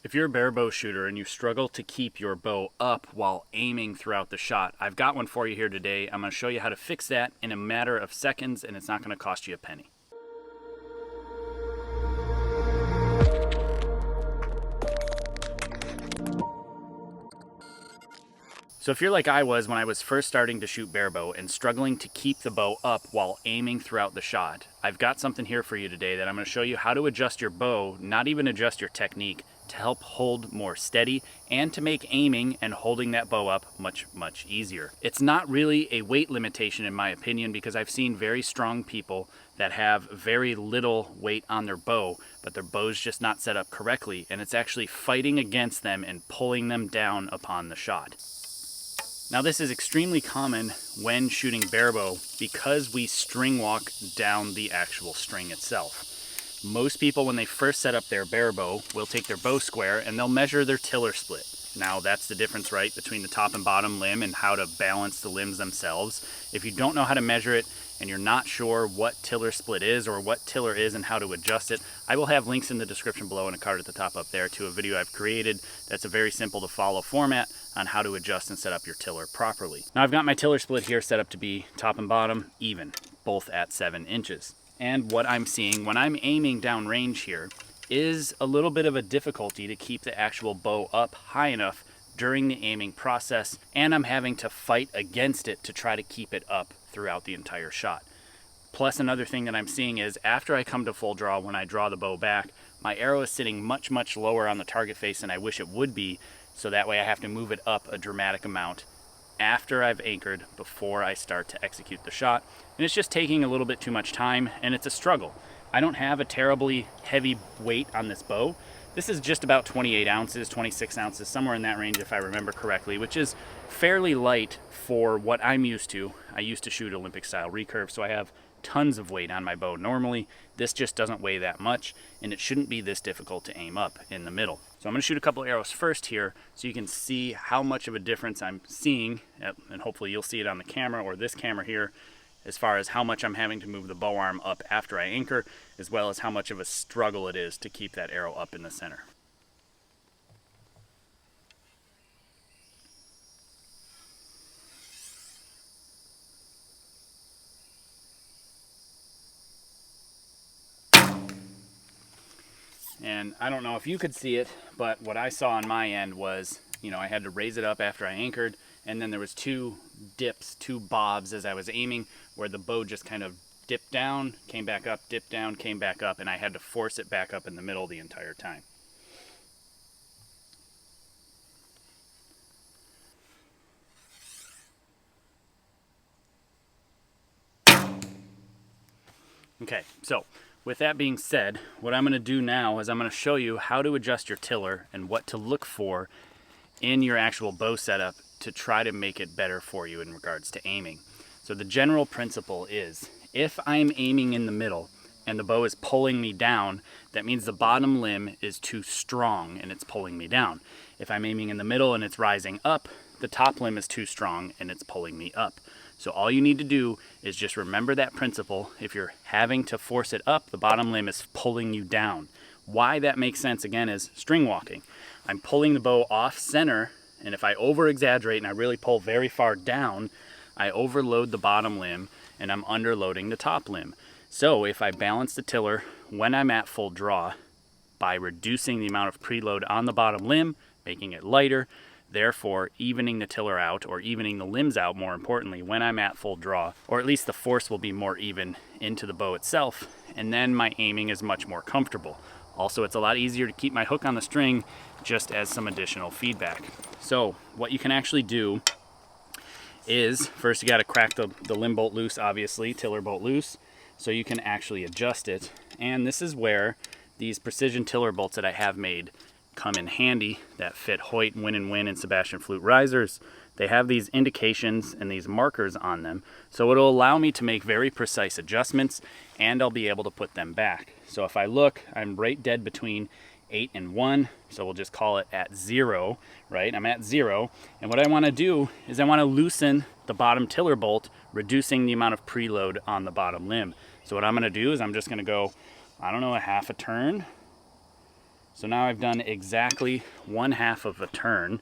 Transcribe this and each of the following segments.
If you're a barebow shooter and you struggle to keep your bow up while aiming throughout the shot, I've got one for you here today. I'm going to show you how to fix that in a matter of seconds, and it's not going to cost you a penny. So if you're like I was when I was first starting to shoot barebow and struggling to keep the bow up while aiming throughout the shot, I've got something here for you today that I'm going to show you how to adjust your bow, not even adjust your technique, to help hold more steady and to make aiming and holding that bow up much easier. It's not really a weight limitation in my opinion, because I've seen very strong people that have very little weight on their bow, but their bow's just not set up correctly, and it's actually fighting against them and pulling them down upon the shot. Now this is extremely common when shooting barebow because we string walk down the actual string itself. Most people, when they first set up their barebow, will take their bow square and they'll measure their tiller split. Now that's the difference, right, between the top and bottom limb and how to balance the limbs themselves. If you don't know how to measure it and you're not sure what tiller split is or what tiller is and how to adjust it, I will have links in the description below and a card at the top up there to a video I've created that's a very simple to follow format on how to adjust and set up your tiller properly. Now I've got my tiller split here set up to be top and bottom even, both at 7 inches. And what I'm seeing when I'm aiming down range here is a little bit of a difficulty to keep the actual bow up high enough during the aiming process, and I'm having to fight against it to try to keep it up throughout the entire shot. Plus another thing that I'm seeing is after I come to full draw, when I draw the bow back, my arrow is sitting much lower on the target face than I wish it would be, so that way I have to move it up a dramatic amount after I've anchored before I start to execute the shot. And it's just taking a little bit too much time, and it's a struggle. I don't have a terribly heavy weight on this bow. This is just about 28 ounces, 26 ounces, somewhere in that range if I remember correctly, which is fairly light for what I'm used to. I used to shoot Olympic style recurve, so I have tons of weight on my bow normally. This just doesn't weigh that much, and it shouldn't be this difficult to aim up in the middle. So I'm going to shoot a couple arrows first here so you can see how much of a difference I'm seeing, and hopefully you'll see it on the camera or this camera here, as far as how much I'm having to move the bow arm up after I anchor, as well as how much of a struggle it is to keep that arrow up in the center. And I don't know if you could see it, but what I saw on my end was, I had to raise it up after I anchored, and then there was two dips, two bobs as I was aiming, where the bow just kind of dipped down, came back up, dipped down, came back up, and I had to force it back up in the middle the entire time. Okay, so with that being said, what I'm going to do now is I'm going to show you how to adjust your tiller and what to look for in your actual bow setup to try to make it better for you in regards to aiming. So the general principle is, if I'm aiming in the middle and the bow is pulling me down, that means the bottom limb is too strong and it's pulling me down. If I'm aiming in the middle and it's rising up, the top limb is too strong and it's pulling me up. So all you need to do is just remember that principle. If you're having to force it up, the bottom limb is pulling you down. Why that makes sense, again, is string walking. I'm pulling the bow off center, and if I over exaggerate and I really pull very far down, I overload the bottom limb and I'm underloading the top limb. So if I balance the tiller when I'm at full draw by reducing the amount of preload on the bottom limb, making it lighter, therefore evening the tiller out, or evening the limbs out more importantly, when I'm at full draw, or at least the force will be more even into the bow itself, and then my aiming is much more comfortable. Also, it's a lot easier to keep my hook on the string just as some additional feedback. So what you can actually do is, first you got to crack the limb bolt loose, obviously, tiller bolt loose, so you can actually adjust it. And this is where these precision tiller bolts that I have made come in handy, that fit Hoyt, Win and Win, and Sebastian Flute risers. They have these indications and these markers on them, so it'll allow me to make very precise adjustments, and I'll be able to put them back. So if I look, I'm right dead between 8 and 1, so we'll just call it at 0, right? I'm at 0, and what I want to do is I want to loosen the bottom tiller bolt, reducing the amount of preload on the bottom limb. So what I'm going to do is I'm just going to go, I don't know, a half a turn, So now I've done exactly 1/2 of a turn,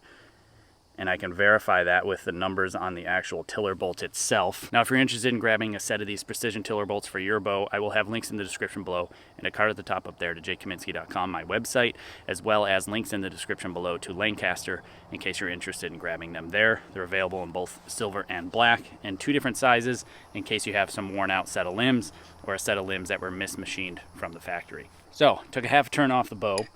and I can verify that with the numbers on the actual tiller bolt itself. Now, if you're interested in grabbing a set of these precision tiller bolts for your bow, I will have links in the description below and a card at the top up there to jkaminski.com, my website, as well as links in the description below to Lancaster in case you're interested in grabbing them there. They're available in both silver and black in 2 different sizes in case you have some worn out set of limbs or a set of limbs that were mismachined from the factory. So, took a 1/2 turn off the bow.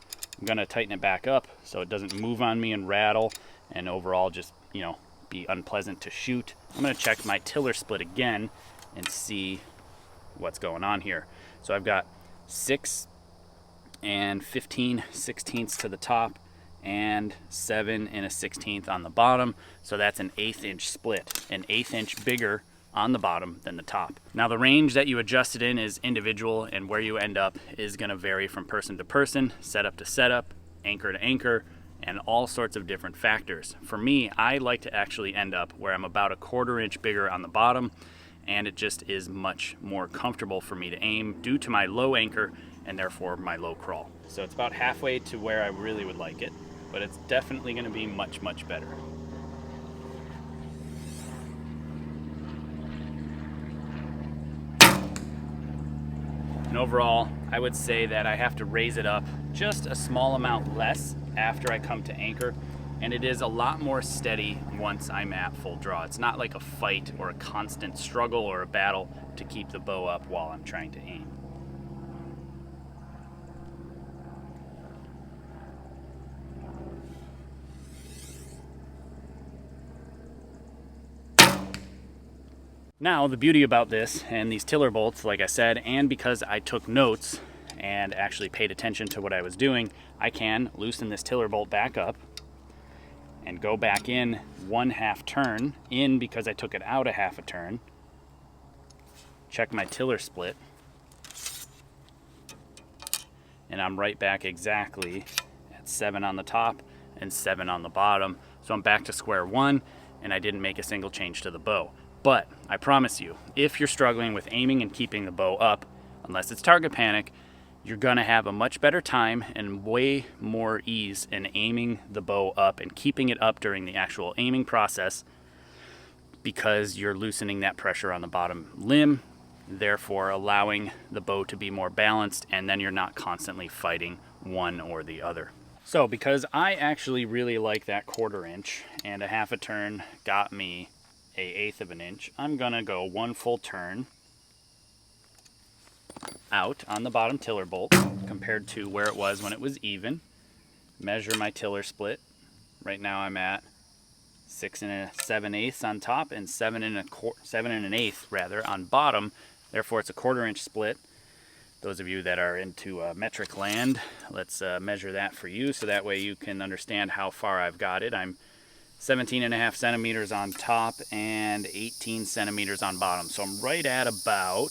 I'm gonna tighten it back up so it doesn't move on me and rattle and overall just, be unpleasant to shoot. I'm gonna check my tiller split again and see what's going on here. So I've got 6 and 15/16 to the top and 7 and a 16th on the bottom. So that's an 1/8 inch split, an 1/8 inch bigger on the bottom than the top. Now the range that you adjust it in is individual, and where you end up is gonna vary from person to person, setup to setup, anchor to anchor, and all sorts of different factors. For me, I like to actually end up where I'm about 1/4 inch bigger on the bottom, and it just is much more comfortable for me to aim due to my low anchor and therefore my low crawl. So it's about halfway to where I really would like it, but it's definitely gonna be much, much better. And overall, I would say that I have to raise it up just a small amount less after I come to anchor, and it is a lot more steady once I'm at full draw. It's not like a fight or a constant struggle or a battle to keep the bow up while I'm trying to aim. Now, the beauty about this and these tiller bolts, like I said, and because I took notes and actually paid attention to what I was doing, I can loosen this tiller bolt back up and go back in 1/2 turn, in because I took it out 1/2 a turn, check my tiller split, and I'm right back exactly at 7 on the top and 7 on the bottom. So I'm back to square one, and I didn't make a single change to the bow. But I promise you, if you're struggling with aiming and keeping the bow up, unless it's target panic, you're gonna have a much better time and way more ease in aiming the bow up and keeping it up during the actual aiming process, because you're loosening that pressure on the bottom limb, therefore allowing the bow to be more balanced, and then you're not constantly fighting one or the other. So because I actually really like that 1/4 inch and a 1/2 a turn got me a 1/8 of an inch, I'm gonna go 1 full turn out on the bottom tiller bolt compared to where it was when it was even. Measure my tiller split. Right now I'm at 6 and 7/8 on top and 7 and 1/8 rather on bottom. Therefore it's a 1/4 inch split. Those of you that are into metric land, let's measure that for you so that way you can understand how far I've got it. I'm 17.5 centimeters on top and 18 centimeters on bottom. So I'm right at about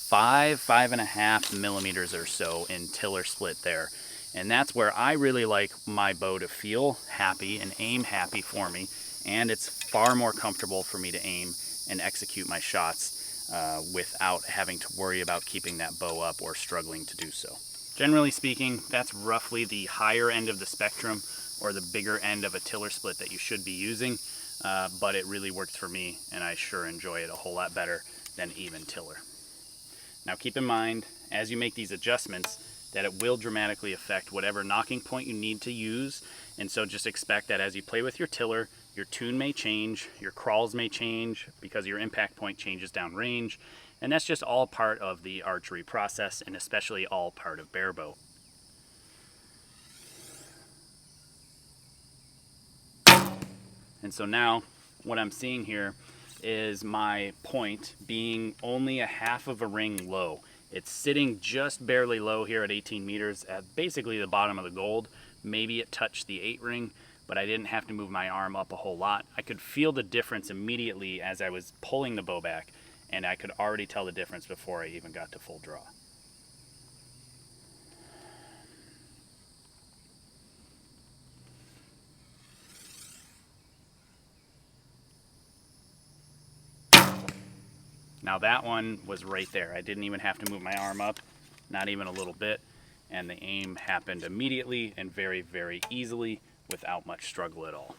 5.5 millimeters or so in tiller split there. And that's where I really like my bow to feel happy and aim happy for me. And it's far more comfortable for me to aim and execute my shots without having to worry about keeping that bow up or struggling to do so. Generally speaking, that's roughly the higher end of the spectrum or the bigger end of a tiller split that you should be using, but it really works for me and I sure enjoy it a whole lot better than even tiller. Now keep in mind, as you make these adjustments, that it will dramatically affect whatever knocking point you need to use, and so just expect that as you play with your tiller, your tune may change, your crawls may change because your impact point changes downrange, and that's just all part of the archery process and especially all part of barebow. And so now what I'm seeing here is my point being only a 1/2 of a ring low. It's sitting just barely low here at 18 meters at basically the bottom of the gold. Maybe it touched the 8 ring, but I didn't have to move my arm up a whole lot. I could feel the difference immediately as I was pulling the bow back, and I could already tell the difference before I even got to full draw. Now that one was right there. I didn't even have to move my arm up. not even a little bit, and the aim happened immediately and very, very easily without much struggle at all.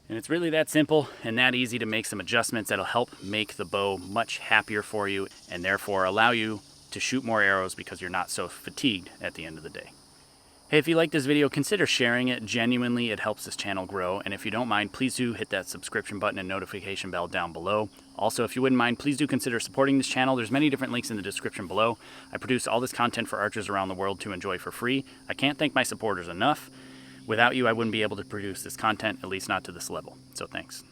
And it's really that simple and that easy to make some adjustments that'll help make the bow much happier for you and therefore allow you to shoot more arrows because you're not so fatigued at the end of the day. Hey, if you like this video, consider sharing it. Genuinely, it helps this channel grow. And if you don't mind, please do hit that subscription button and notification bell down below. Also, if you wouldn't mind, please do consider supporting this channel. There's many different links in the description below. I produce all this content for archers around the world to enjoy for free. I can't thank my supporters enough. Without you, I wouldn't be able to produce this content, at least not to this level. So thanks.